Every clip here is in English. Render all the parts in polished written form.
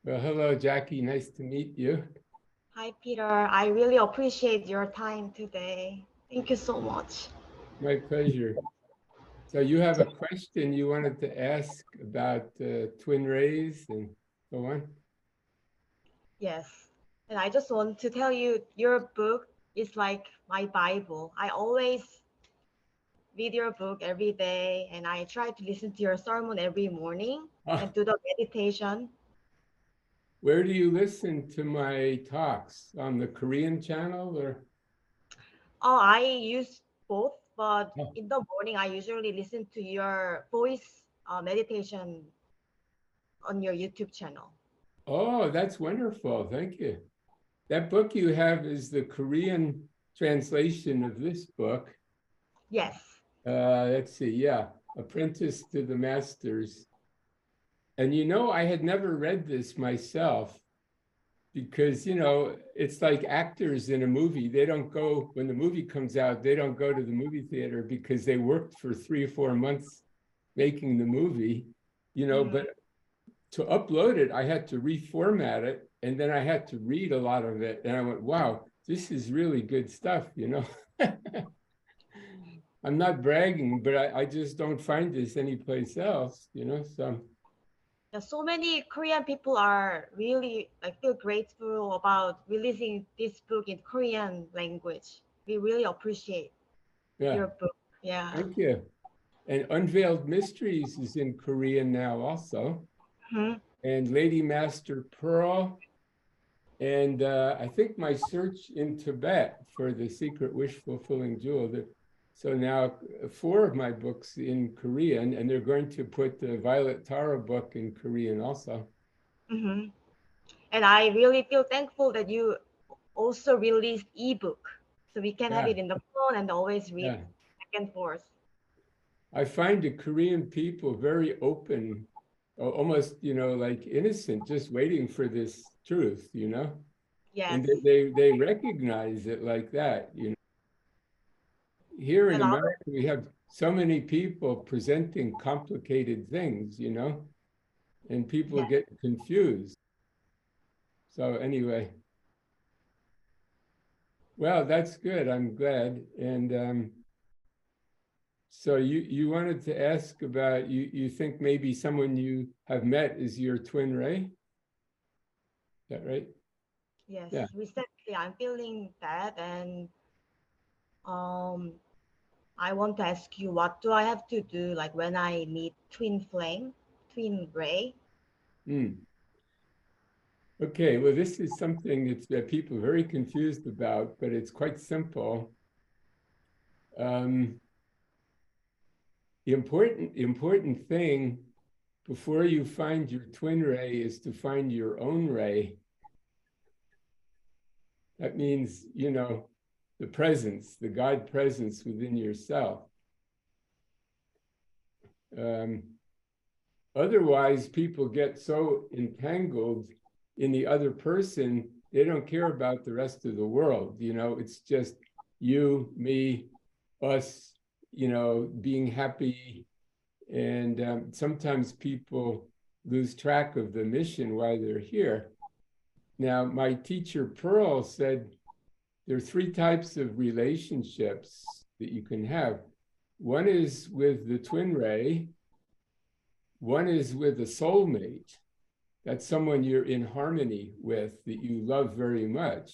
Well, hello, Jackie. Nice to meet you. Hi, Peter. I really appreciate your time today. Thank you so much. My pleasure. So you have a question you wanted to ask about twin rays and so on? Yes. And I just want to tell you, your book is like my Bible. I always read your book every day, and I try to listen to your sermon every morning Ah, and do the meditation. where do you listen to my talks? On the Korean channel or? Oh, I use both, but Oh, in the morning, I usually listen to your voice meditation on your YouTube channel. oh, that's wonderful. Thank you. That book you have is the Korean translation of this book. Yes. Let's see. Yeah, Apprentice to the Masters. And I had never read this myself because it's like actors in a movie. They don't go when the movie comes out, they don't go to the movie theater because they worked for 3 or 4 months making the movie. Mhm. But to upload it, I had to reformat it, and then I had to read a lot of it, and I went, wow, this is really good stuff. I'm not bragging, but I just don't find this anyplace else. So Yeah, so many Korean people are really like feel grateful about releasing this book in Korean language. We really appreciate yeah, your book. Yeah. thank you. And Unveiled Mysteries is in Korean now also. Mhm. And Lady Master Pearl, and I think my search in Tibet for the secret wish fulfilling jewel. So now four of my books in Korean, and they're going to put the Violet Tara book in Korean also. Mhm. And I really feel thankful that you also released ebook, so we can have Yeah, it in the phone and always read yeah. back and forth. I find the Korean people very open, almost, like innocent, just waiting for this truth. And Yes. they recognize it like that. Here in And our America, we have so many people presenting complicated things, and people yeah. get confused. So anyway, well, that's good. I'm glad. And so you wanted to ask about you think maybe someone you have met is your twin ray? Is that right? Yes. Yeah. Recently I'm feeling that, and um I want to ask you, what do I have to do like when I meet twin flame, twin ray? Mm. Okay. Well, this is something that people are very confused about, but it's quite simple. Um, the important thing before you find your twin ray is to find your own ray. That means, the presence, the God presence within yourself. Um, Otherwise, people get so entangled in the other person, they don't care about the rest of the world. It's just you, me, us, being happy. And sometimes people lose track of the mission while they're here. Now, my teacher Pearl said there are three types of relationships that you can have. One is with the twin ray, one is with a soulmate. That's someone you're in harmony with that you love very much.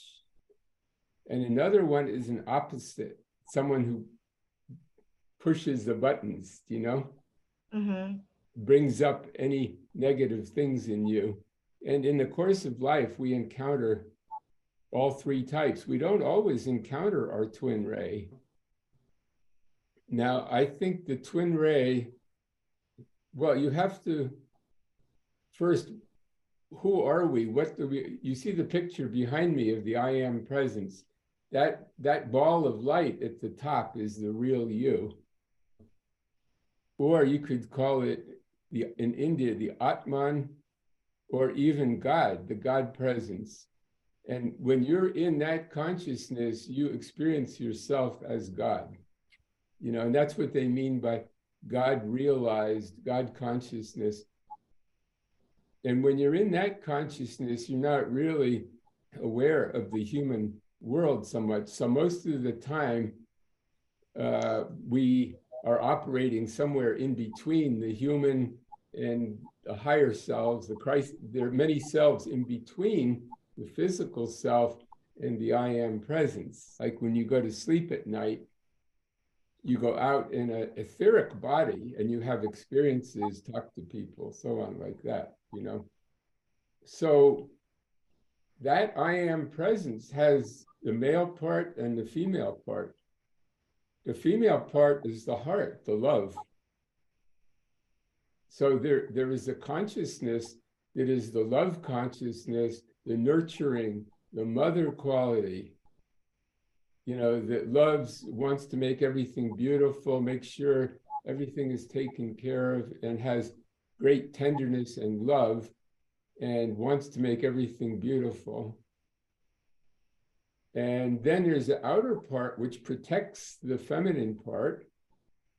And another one is an opposite, someone who pushes the buttons, Mm-hmm. brings up any negative things in you. And in the course of life, we encounter all three types. We don't always encounter our twin ray. Now, I think the twin ray, well, you have to first, who are we? What do we, you see the picture behind me of the I am presence. That ball of light at the top is the real you. Or you could call it in India, the Atman, or even God, the God presence. And when you're in that consciousness, you experience yourself as God, and that's what they mean by God realized, God consciousness. And when you're in that consciousness, you're not really aware of the human world so much. So most of the time, we are operating somewhere in between the human and the higher selves, the Christ. There are many selves in between the physical self and the I am presence. Like when you go to sleep at night, you go out in an etheric body and you have experiences, talk to people, so on, like that, you know. So that I am presence has the male part and the female part. The female part is the heart, the love. So there is a consciousness that is the love consciousness, the nurturing, the mother quality, you know, that loves, wants to make everything beautiful, make sure everything is taken care of, and has great tenderness and love, and wants to make everything beautiful. And then there's the outer part, which protects the feminine part,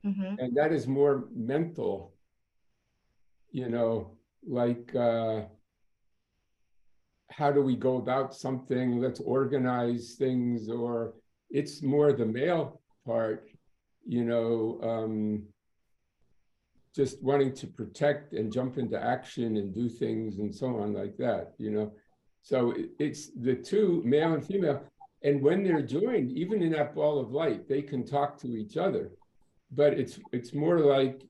and that is more mental, you know, like how do we go about something? Let's organize things, or it's more the male part, you know, just wanting to protect and jump into action and do things and so on, like that, you know. So it's the two, male and female. And when they're joined, even in that ball of light, they can talk to each other. But it's more like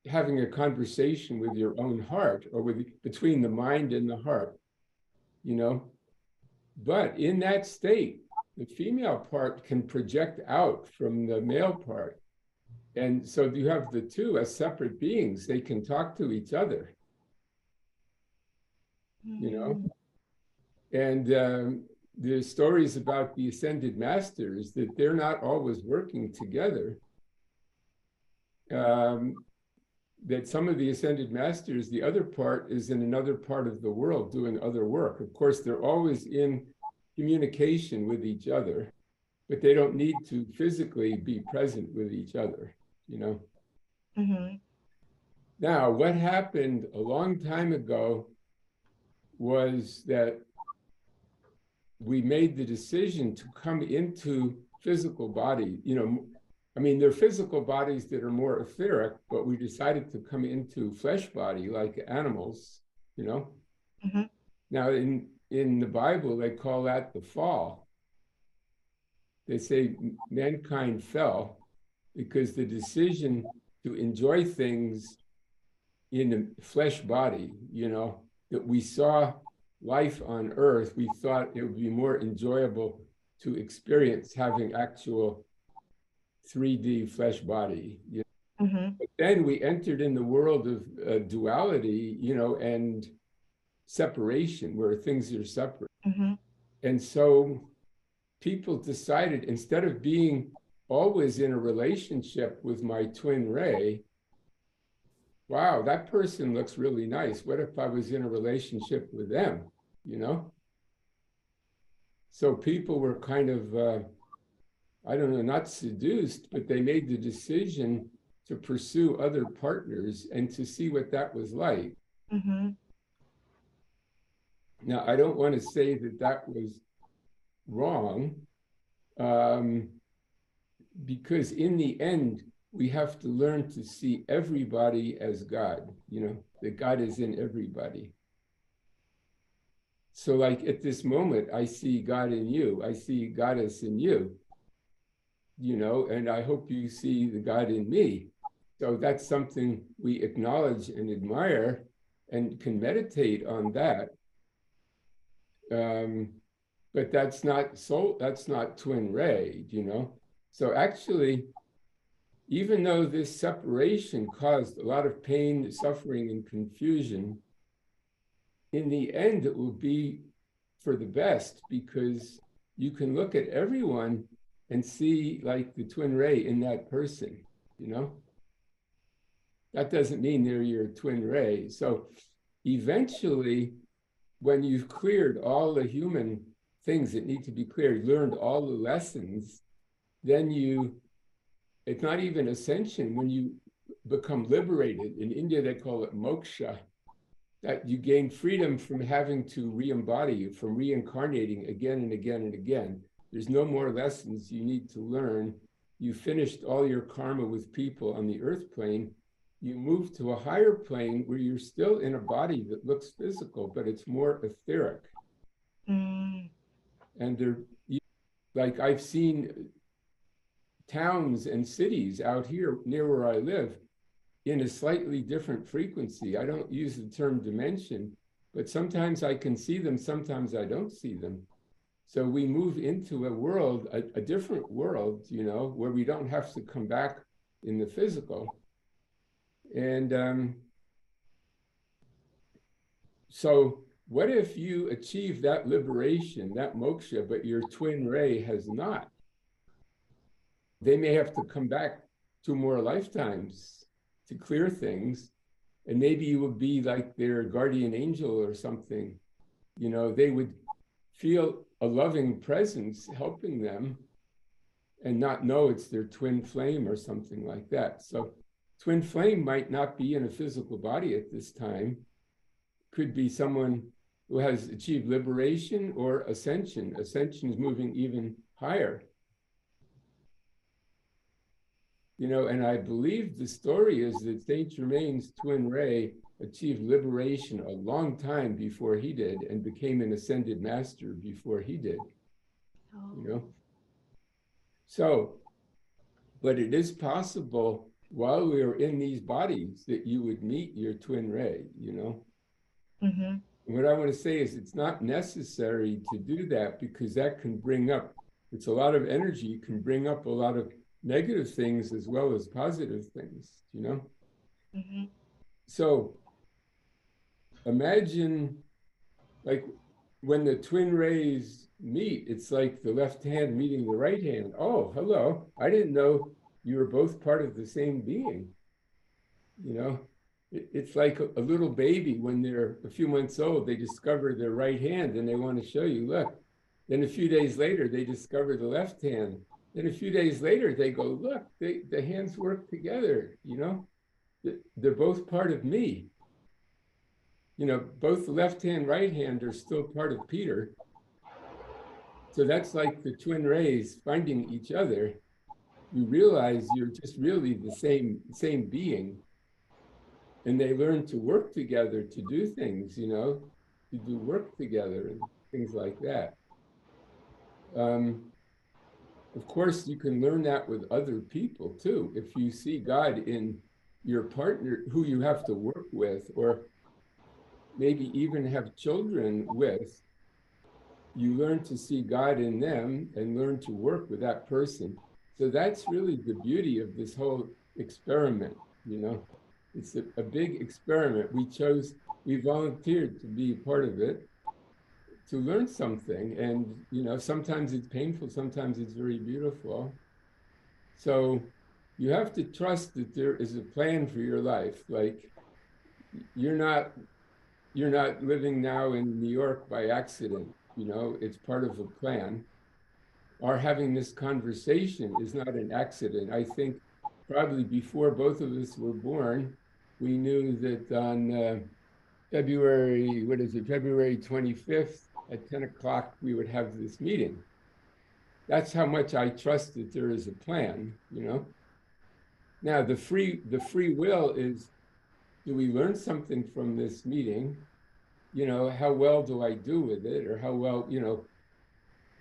having a conversation with your own heart, or between the mind and the heart, you know. But in that state, the female part can project out from the male part. And so you have the two as separate beings. They can talk to each other, you know. And there's stories about the ascended masters that they're not always working together. That some of the ascended masters, the other part is in another part of the world doing other work. Of course, they're always in communication with each other, but they don't need to physically be present with each other, you know. Now, what happened a long time ago was that we made the decision to come into physical body, you know. I mean, there are physical bodies that are more etheric, but we decided to come into flesh body like animals, you know. Now, in the Bible, they call that the fall. They say mankind fell because the decision to enjoy things in a flesh body, you know, that we saw life on earth, we thought it would be more enjoyable to experience having actual 3D flesh body. You know? But then we entered in the world of duality, you know, and separation, where things are separate. And so people decided, instead of being always in a relationship with my twin ray, wow, that person looks really nice. What if I was in a relationship with them, you know? So people were kind of, I don't know, not seduced, but they made the decision to pursue other partners and to see what that was like. Now, I don't want to say that that was wrong, because in the end, we have to learn to see everybody as God, you know, that God is in everybody. So like at this moment, I see God in you. I see Goddess in you, you know, and I hope you see the God in me. So that's something we acknowledge and admire and can meditate on that. But that's not soul, that's not twin ray, you know. So actually, even though this separation caused a lot of pain, suffering, and confusion, in the end, it will be for the best, because you can look at everyone and see like the twin ray in that person, you know. That doesn't mean they're your twin ray. So eventually, when you've cleared all the human things that need to be cleared, learned all the lessons, then it's not even ascension. When you become liberated, in India they call it moksha. that you gain freedom from having to re-embody, from reincarnating again and again and again. There's no more lessons you need to learn. You finished all your karma with people on the earth plane. You move to a higher plane where you're still in a body that looks physical, but it's more etheric. Mm. And they're like, I've seen towns and cities out here near where I live in a slightly different frequency. I don't use the term dimension, but sometimes I can see them, sometimes I don't see them. So we move into a world, a different world, you know, where we don't have to come back in the physical. And so what if you achieve that liberation, that moksha, but your twin ray has not? They may have to come back 2 more lifetimes to clear things. And maybe you would be like their guardian angel or something. You know, they would feel a loving presence helping them and not know it's their twin flame or something like that. So twin flame might not be in a physical body at this time. Could be someone who has achieved liberation or ascension. Ascension is moving even higher. You know, and I believe the story is that Saint Germain's twin ray achieved liberation a long time before he did and became an ascended master before he did. Oh. You know, so, but it is possible while we are in these bodies that you would meet your twin ray, you know. Mm-hmm. And what I want to say is it's not necessary to do that because that can bring up, it's a lot of energy, can bring up a lot of negative things as well as positive things, you know. Mm-hmm. So imagine like when the twin rays meet, it's like the left hand meeting the right hand. Oh, hello. I didn't know you were both part of the same being. You know, it's like a little baby when they're a few months old, they discover their right hand and they want to show you, look. Then a few days later, they discover the left hand. Then a few days later, they go, look, the hands work together, you know, they're both part of me. You know, both the left hand, right hand are still part of Peter. So that's like the twin rays finding each other. You realize you're just really the same being. And they learn to work together to do things, you know, to do work together and things like that. Of course, you can learn that with other people too. If you see God in your partner who you have to work with, or maybe even have children with, you learn to see God in them and learn to work with that person. So that's really the beauty of this whole experiment, you know. It's a big experiment. We volunteered to be part of it, to learn something. And, you know, sometimes it's painful, sometimes it's very beautiful. So you have to trust that there is a plan for your life. Like you're not living now in New York by accident, you know, it's part of a plan. Our having this conversation is not an accident. I think probably before both of us were born, we knew that on February 25th at 10 o'clock, we would have this meeting. That's how much I trust that there is a plan, you know. Now, the free will is, do we learn something from this meeting? You know, how well do I do with it? Or how well, you know,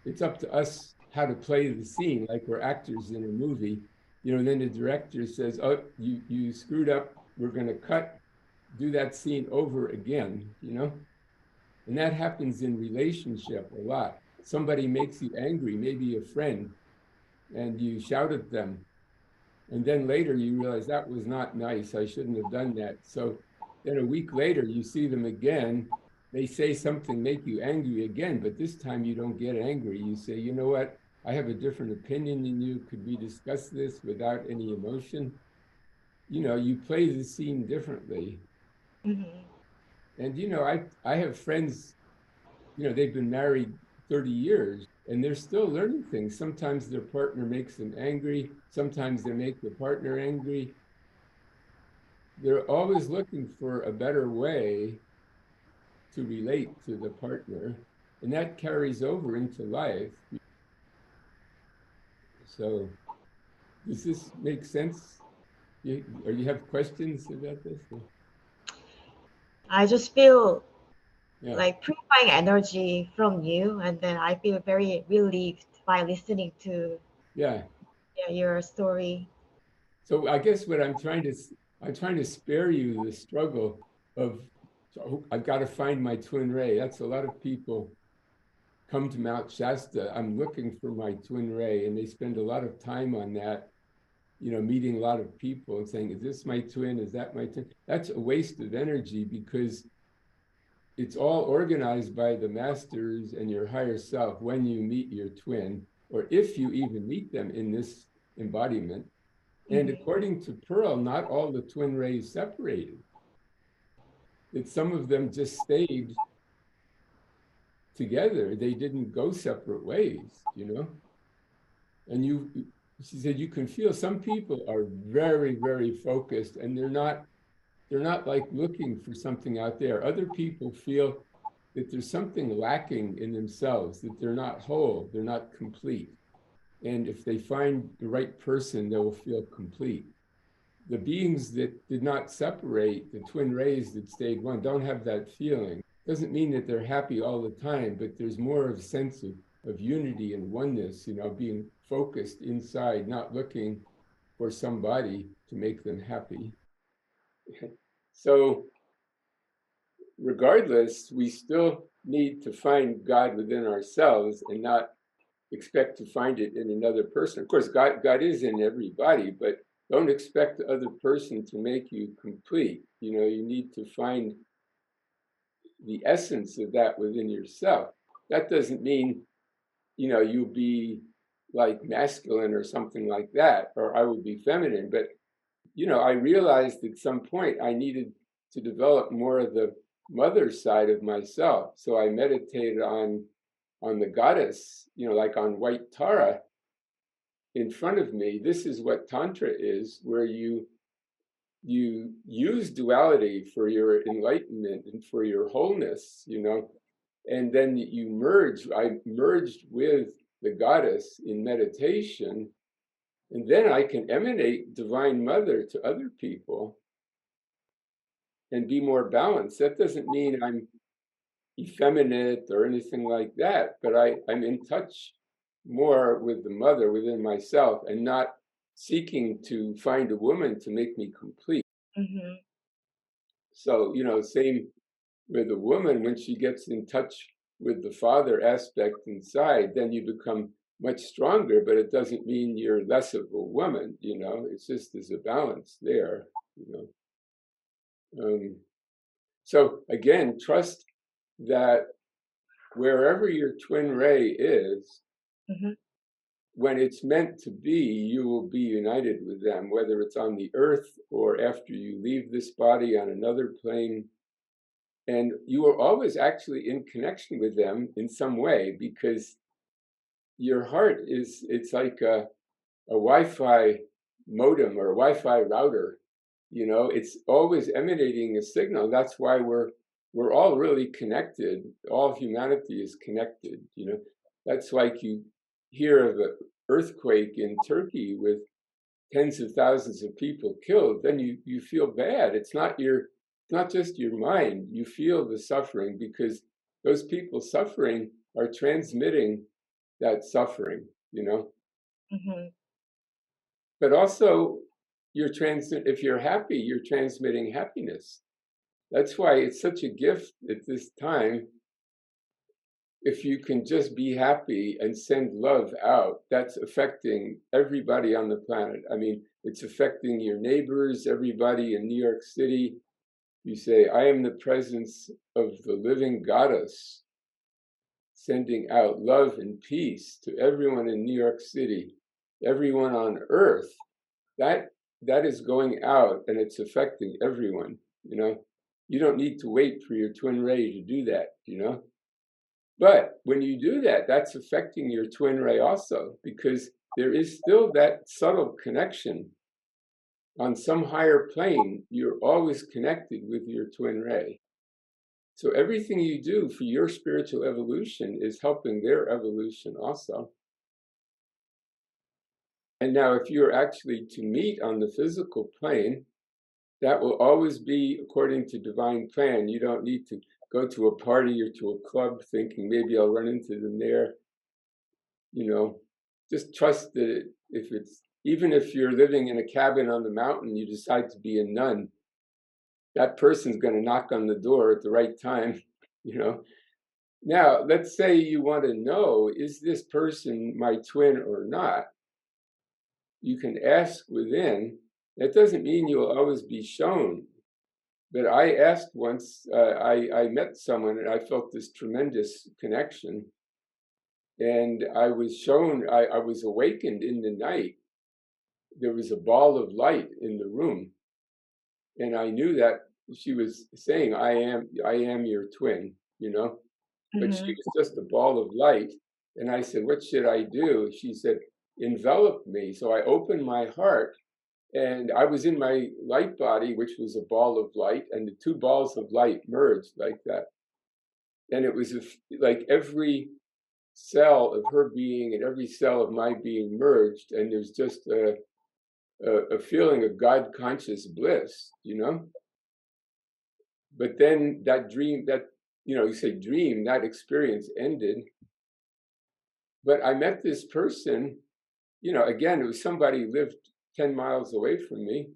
it's up to us how to play the scene, like we're actors in a movie. You know, and then the director says, oh, you screwed up. We're going to do that scene over again, you know? And that happens in relationship a lot. Somebody makes you angry, maybe a friend, and you shout at them. And then later you realize that was not nice. I shouldn't have done that. So then a week later, you see them again. They say something, make you angry again, but this time you don't get angry. You say, you know what? I have a different opinion than you. Could we discuss this without any emotion? You know, you play the scene differently. Mm-hmm. And, you know, I have friends, you know, they've been married 30 years and they're still learning things. Sometimes their partner makes them angry. Sometimes they make the partner angry. They're always looking for a better way. to relate to the partner, and that carries over into life. So does this make sense? Or you have questions about this? I just feel Yeah, like purifying energy from you, and then I feel very relieved by listening to, yeah. yeah, your story. So I guess what I'm trying to spare you the struggle of, so I've got to find my twin ray. That's a lot of people come to Mount Shasta. I'm looking for my twin ray, and they spend a lot of time on that, meeting a lot of people and saying, is this my twin? Is that my twin? That's a waste of energy because it's all organized by the masters and your higher self when you meet your twin, or if you even meet them in this embodiment. And Hmm. according to Pearl, not all the twin rays separated. That some of them just stayed together. They didn't go separate ways. And she said, you can feel some people are very, very focused and they're not like looking for something out there. Other people feel that there's something lacking in themselves, that they're not whole, they're not complete. And if they find the right person, they will feel complete. The beings that did not separate, the twin rays that stayed one, don't have that feeling. Doesn't mean that they're happy all the time, but there's more of a sense of unity and oneness, being focused inside, not looking for somebody to make them happy. So regardless, we still need to find God within ourselves and not expect to find it in another person. Of course, God is in everybody, but don't expect the other person to make you complete. You need to find the essence of that within yourself. That doesn't mean, you'll be like masculine or something like that, or I will be feminine. But, I realized at some point I needed to develop more of the mother side of myself. So I meditated on the goddess, like on white Tara in front of me. This is what Tantra is, where you use duality for your enlightenment and for your wholeness, and then you merge. I merged with the goddess in meditation, and then I can emanate Divine Mother to other people and be more balanced. That doesn't mean I'm effeminate or anything like that, but I'm in touch more with the mother within myself and not seeking to find a woman to make me complete. Hmm. So, same with a woman, when she gets in touch with the father aspect inside, then you become much stronger, but it doesn't mean you're less of a woman. It's just there's a balance there, you know. So again, trust that wherever your twin ray is, Hmm. when it's meant to be, you will be united with them, whether it's on the earth or after you leave this body on another plane. And you are always actually in connection with them in some way, because your heart it's like a Wi-Fi modem or a Wi-Fi router. It's always emanating a signal. That's why we're all really connected. All humanity is connected. That's like you hear of an earthquake in Turkey with tens of thousands of people killed, then you feel bad. It's not just your mind. You feel the suffering because those people suffering are transmitting that suffering. Hmm. But also if you're happy, you're transmitting happiness. That's why it's such a gift at this time. If you can just be happy and send love out, that's affecting everybody on the planet. I mean, it's affecting your neighbors, everybody in New York City. You say, I am the presence of the living goddess, sending out love and peace to everyone in New York City, everyone on earth. That is going out and it's affecting everyone. You don't need to wait for your twin ray to do that. But when you do that, that's affecting your twin ray also, because there is still that subtle connection. On some higher plane, you're always connected with your twin ray. So everything you do for your spiritual evolution is helping their evolution also. And now if you're actually to meet on the physical plane, that will always be according to divine plan. You don't need to go to a party or to a club thinking maybe I'll run into them there. Just trust that if it's, even if you're living in a cabin on the mountain, you decide to be a nun, that person's going to knock on the door at the right time. Now, let's say you want to know, is this person my twin or not? You can ask within. That doesn't mean you'll always be shown. But I asked once, I met someone and I felt this tremendous connection. And I was shown, I was awakened in the night. There was a ball of light in the room. And I knew that she was saying, I am your twin, but she was just a ball of light. And I said, what should I do? She said, envelop me. So I opened my heart and I was in my light body, which was a ball of light, and the two balls of light merged like that. And it was like every cell of her being and every cell of my being merged, and there's just a feeling of God conscious bliss, But then that dream, you say dream, that experience ended. But I met this person, again, it was somebody who lived 10 miles away from me.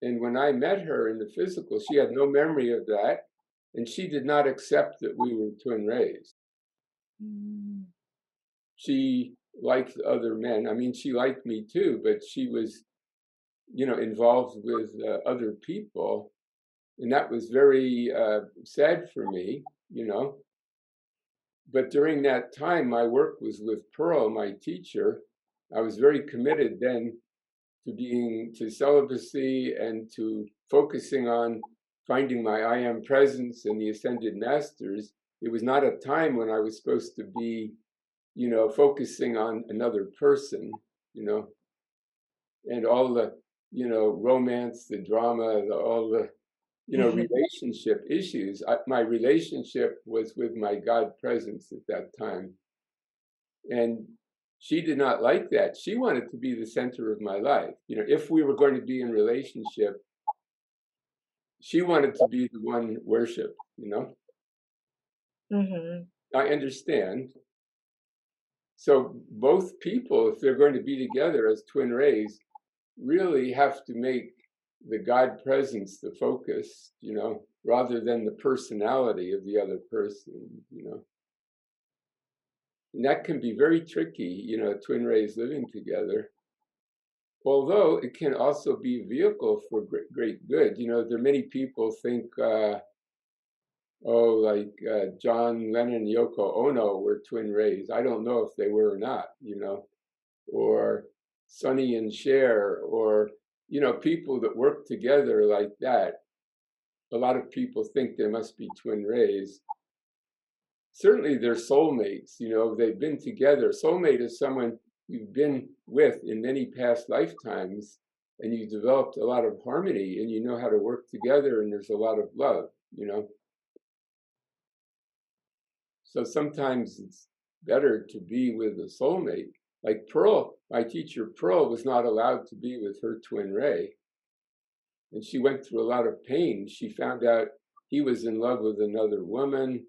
And when I met her in the physical, she had no memory of that. And she did not accept that we were twin rays. She liked other men. I mean, she liked me too, but she was, involved with other people. And that was very sad for me, But during that time, my work was with Pearl, my teacher. I was very committed then to celibacy and to focusing on finding my I am presence and the ascended masters. It was not a time when I was supposed to be, focusing on another person, and all the, romance, the drama, all the, relationship issues. My relationship was with my God presence at that time. And she did not like that. She wanted to be the center of my life. If we were going to be in relationship, she wanted to be the one worshipped, I understand. So both people, if they're going to be together as twin rays, really have to make the God presence the focus, rather than the personality of the other person, And that can be very tricky, twin rays living together. Although it can also be a vehicle for great good. There are many people think, John Lennon and Yoko Ono were twin rays. I don't know if they were or not, or Sonny and Cher, or, people that work together like that. A lot of people think they must be twin rays. Certainly they're soulmates, they've been together. Soulmate is someone you've been with in many past lifetimes, and you developed a lot of harmony, and you know how to work together, and there's a lot of love, So sometimes it's better to be with a soulmate. Like Pearl, my teacher Pearl was not allowed to be with her twin ray. And she went through a lot of pain. She found out he was in love with another woman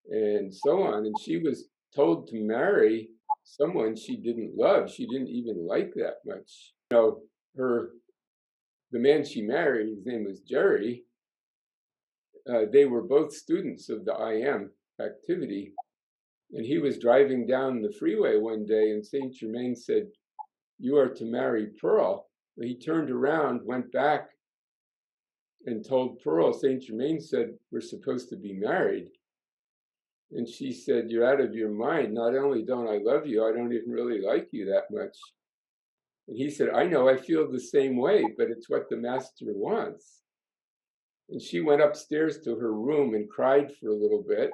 and so on. And she was told to marry someone she didn't love. She didn't even like that much. The man she married, his name was Jerry. They were both students of the I Am activity. And he was driving down the freeway one day, and Saint Germain said, "You are to marry Pearl." But he turned around, went back, and told Pearl, Saint Germain said, "We're supposed to be married." And she said, "You're out of your mind. Not only don't I love you, I don't even really like you that much." And he said, "I know, I feel the same way, but it's what the master wants." And she went upstairs to her room and cried for a little bit.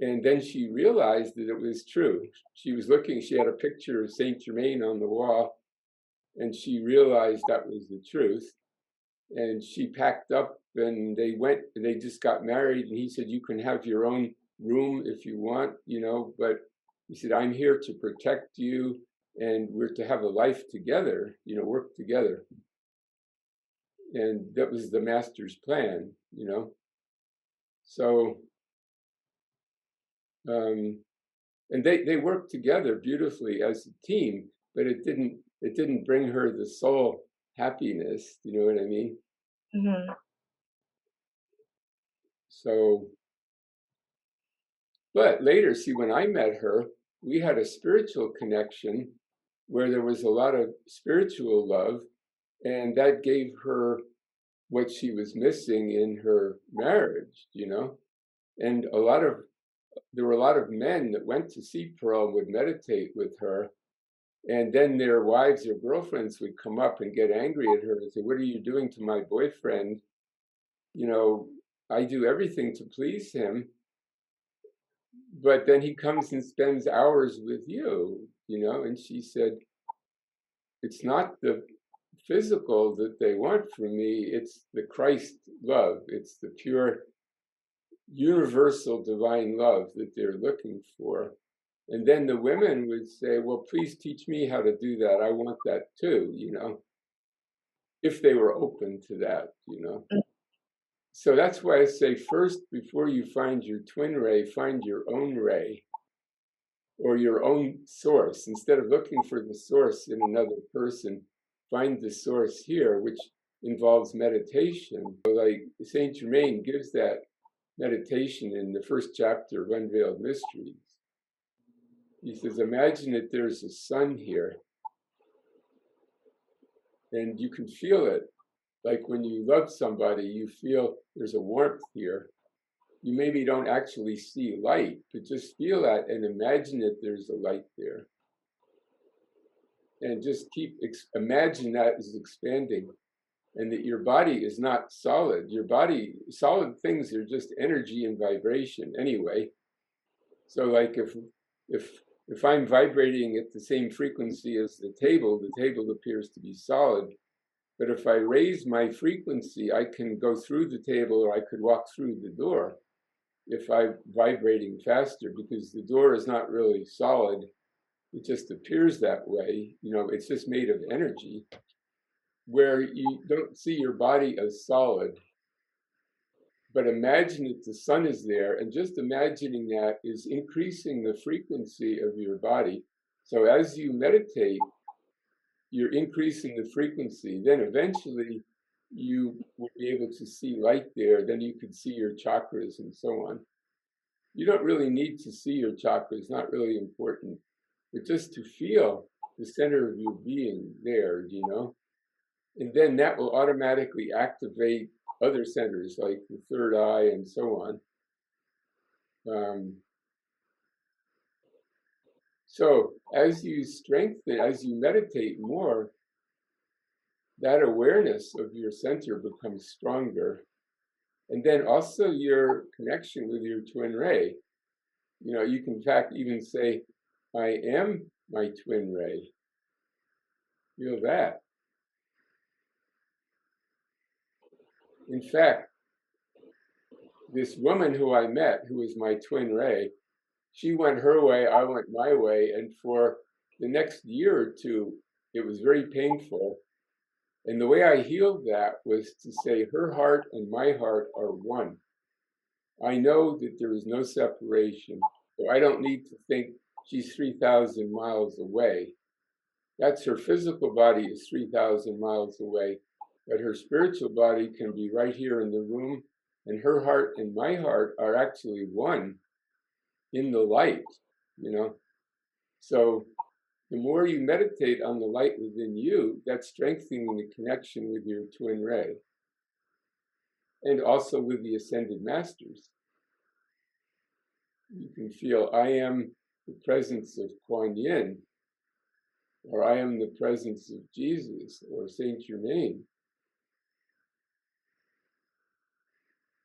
And then she realized that it was true. She had a picture of Saint Germain on the wall, and she realized that was the truth. And she packed up and they went and they just got married. And he said, you can have your own room if you want, but he said, I'm here to protect you and we're to have a life together, work together. And that was the master's plan, So, and they worked together beautifully as a team, but it didn't bring her the soul happiness. You know what I mean? Mm-hmm. So, but later, see, when I met her, we had a spiritual connection where there was a lot of spiritual love, and that gave her what she was missing in her marriage, And there were a lot of men that went to see Pearl and would meditate with her, and then their wives or girlfriends would come up and get angry at her and say, "What are you doing to my boyfriend? I do everything to please him, but then he comes and spends hours with you, And she said, it's not the physical that they want from me, it's the Christ love. It's the pure, universal divine love that they're looking for. And then the women would say, well, please teach me how to do that. I want that too, if they were open to that. So that's why I say first, before you find your twin ray, find your own ray or your own source. Instead of looking for the source in another person, find the source here, which involves meditation. So like Saint Germain gives that meditation in the first chapter of Unveiled Mysteries. He says, imagine that there's a sun here and you can feel it. Like when you love somebody, you feel there's a warmth here. You maybe don't actually see light, but just feel that and imagine that there's a light there. And just imagine that is expanding and that your body is not solid. Your body, solid things are just energy and vibration anyway. So like if I'm vibrating at the same frequency as the table appears to be solid. But if I raise my frequency, I can go through the table or I could walk through the door if I'm vibrating faster, because the door is not really solid. It just appears that way. It's just made of energy, where you don't see your body as solid. But imagine that the sun is there, and just imagining that is increasing the frequency of your body. So as you meditate, you're increasing the frequency. Then eventually you will be able to see light there. Then you could see your chakras and so on. You don't really need to see your chakras, not really important, but just to feel the center of your being there, And then that will automatically activate other centers like the third eye and so on. So as you meditate more, that awareness of your center becomes stronger. And then also your connection with your twin ray. You can in fact even say, I am my twin ray. Feel that. In fact, this woman who I met, who was my twin ray, she went her way, I went my way. And for the next year or two, it was very painful. And the way I healed that was to say, her heart and my heart are one. I know that there is no separation. So I don't need to think she's 3,000 miles away. That's her physical body is 3,000 miles away, but her spiritual body can be right here in the room. And her heart and my heart are actually one in the light, So the more you meditate on the light within you, that's strengthening the connection with your twin ray and also with the ascended masters. You can feel, I am the presence of Kuan Yin, or I am the presence of Jesus, or Saint Germain.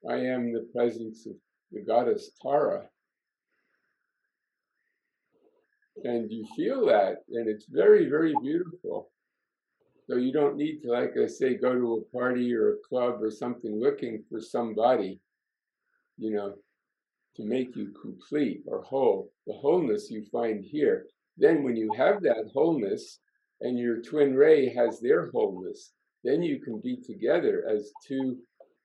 I am the presence of the goddess Tara. And you feel that, and it's very, very beautiful. So you don't need to, like I say, go to a party or a club or something looking for somebody, you know, to make you complete or whole. The wholeness you find here. Then when you have that wholeness and your twin ray has their wholeness, then you can be together as two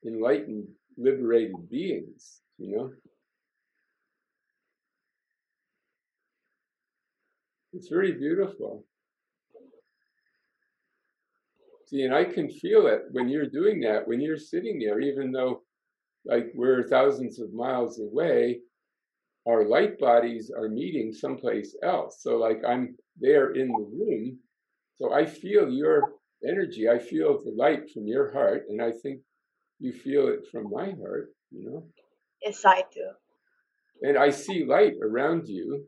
enlightened, liberated beings, you know? It's very beautiful. See, and I can feel it when you're doing that, when you're sitting there, even though like we're thousands of miles away, our light bodies are meeting someplace else. So like I'm there in the room, so I feel your energy, I feel the light from your heart, and I think you feel it from my heart, you know? Yes, I do. And I see light around you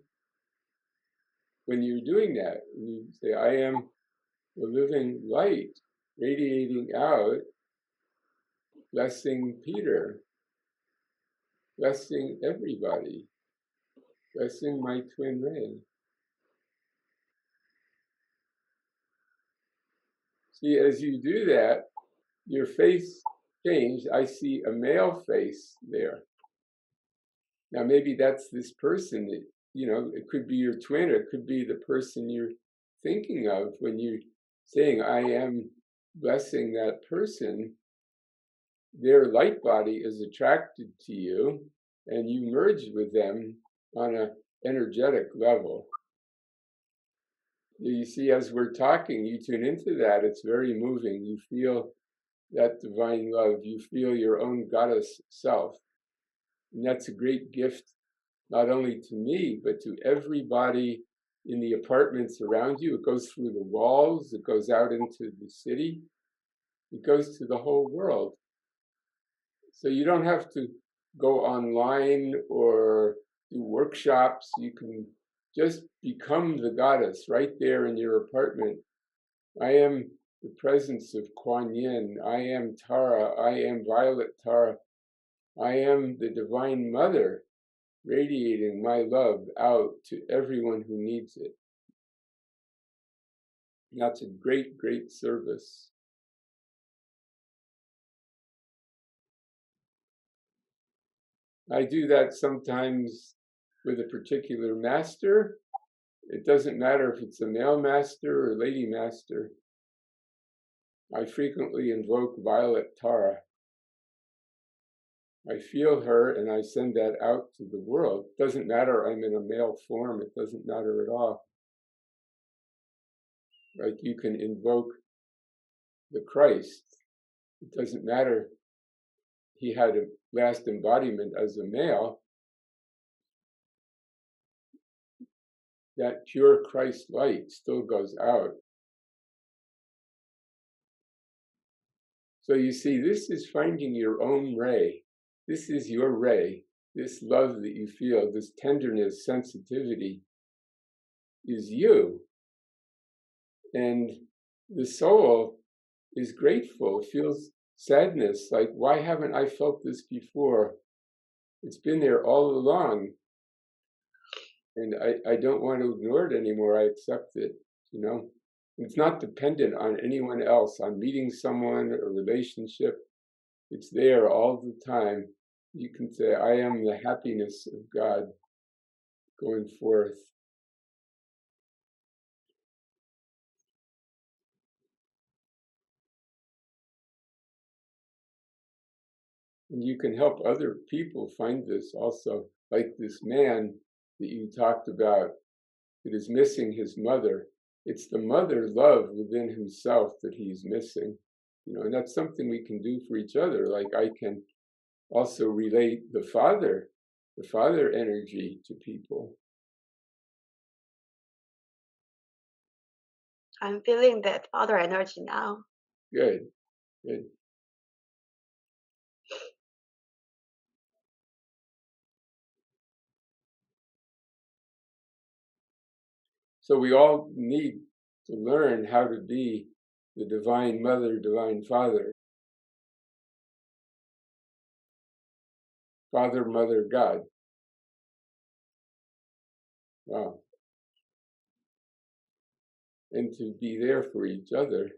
when you're doing that. And you say, I am the living light radiating out, blessing Peter, blessing everybody, blessing my twin ray. See, as you do that, your face changed. I see a male face there. Now, maybe that's this person that, you know, it could be your twin, or it could be the person you're thinking of when you're saying, I am blessing that person. Their light body is attracted to you, and you merge with them on an energetic level. You see, as we're talking, you tune into that. It's very moving. You feel that divine love. You feel your own goddess self. And that's a great gift, not only to me, but to everybody in the apartments around you. It goes through the walls, it goes out into the city, it goes to the whole world. So you don't have to go online or do workshops. You can just become the goddess right there in your apartment. I am the presence of Kuan Yin. I am Tara. I am Violet Tara. I am the Divine Mother, radiating my love out to everyone who needs it. That's a great, great service. I do that sometimes with a particular master. It doesn't matter if it's a male master or lady master. I frequently invoke Violet Tara. I feel her and I send that out to the world. It doesn't matter I'm in a male form, it doesn't matter at all. Like you can invoke the Christ. It doesn't matter he had a last embodiment as a male. That pure Christ light still goes out. So you see, this is finding your own ray. This is your ray. This love that you feel, this tenderness, sensitivity is you. And the soul is grateful, feels sadness, like, why haven't I felt this before? It's been there all along. And I don't want to ignore it anymore. I accept it, you know? It's not dependent on anyone else, on meeting someone, a relationship. It's there all the time. You can say, I am the happiness of God going forth. And you can help other people find this also, like this man that you talked about that is missing his mother. It's the mother love within himself that he's missing, you know, and that's something we can do for each other. Like I can also relate the father energy to people. I'm feeling that father energy now. Good, good. So we all need to learn how to be the divine mother, divine father, father, mother, God. Wow. And to be there for each other.